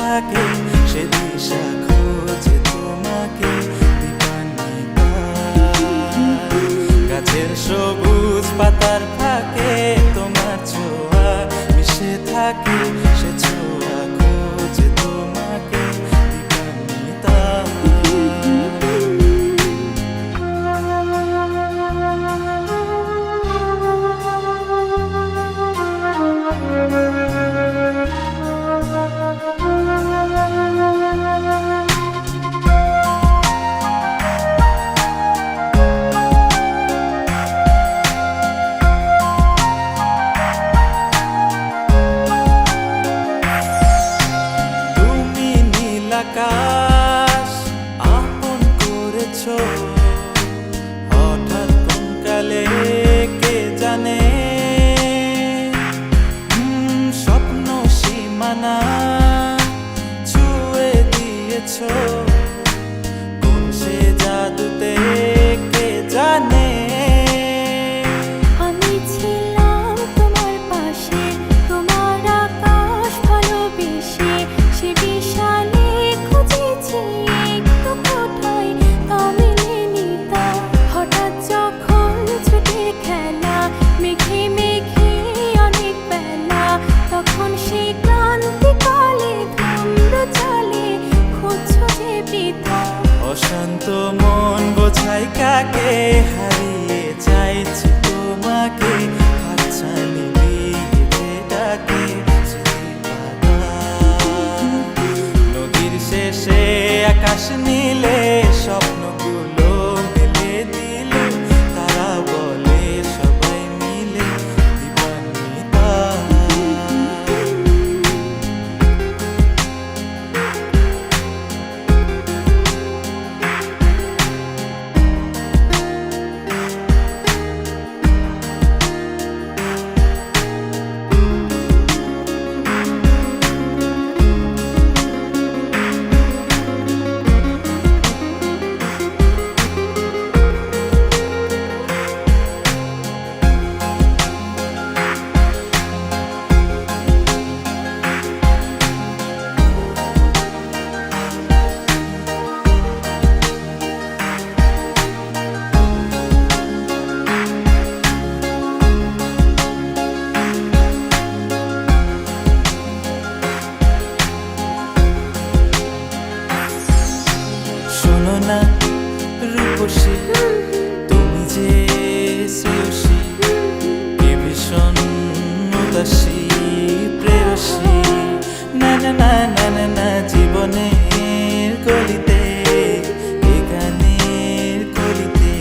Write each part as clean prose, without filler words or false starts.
থাকে সে দিশা খোঁজে তোমাকে দীপান্বিতা। গাছের সবুজ পাতার ফাঁকে তোমার ছোঁয়া মিশে থাকে সে ছোঁয়া খোঁজে তোমাকে দীপান্বিতা। আকাশ আপন করেছো হঠাৎ কোন কালে কে জানে, স্বপ্ন সীমানা ছুঁয়ে দিয়েছো কোন সে জাদুতে কে জানে। অশান্ত মন বোঝাই কাকে হারিয়ে চাইছি তোমাকে হাতছানি দিয়ে ডাকে নদীর শেষে আকাশ নীলে স্বপ্নগুলো মেলে দিলে তারা বলে সবাই মিলে দীপান্বিতা। না রূপসী তুমি যে শ্রেয়সী কে ভীষণ উদাসী প্রেয়সী না না না না না না জীবনের গলিতে এ গানের কলিতে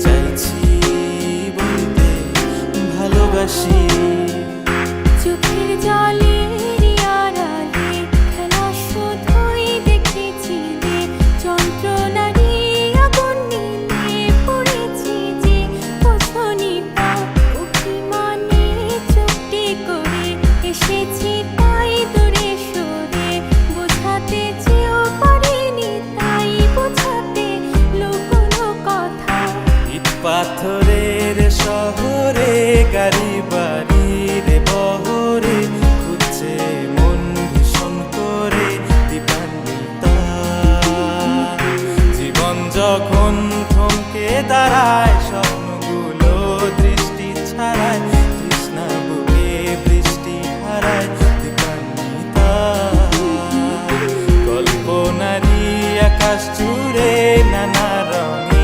চাইছি বলতে ভালোবাসি। চোখের জলে পাথরের শহরে গাড়ি বাড়ির বহরে খুঁজছে মন ভীষণ করে দীপান্বিতা। জীবন যখন থমকে দাঁড়ায় স্বপ্নগুলো দৃষ্টি ছাড়ায় তৃষ্ণা বুকে বৃষ্টি হারায় দীপান্বিতা। কল্পনারি আকাশ জুড়ে নানা রঙে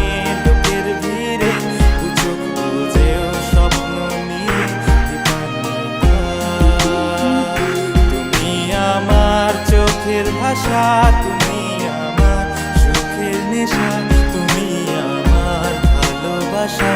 চোখের ভাষা তুমি আমার সুখের নেশা তুমি আমার ভালোবাসা।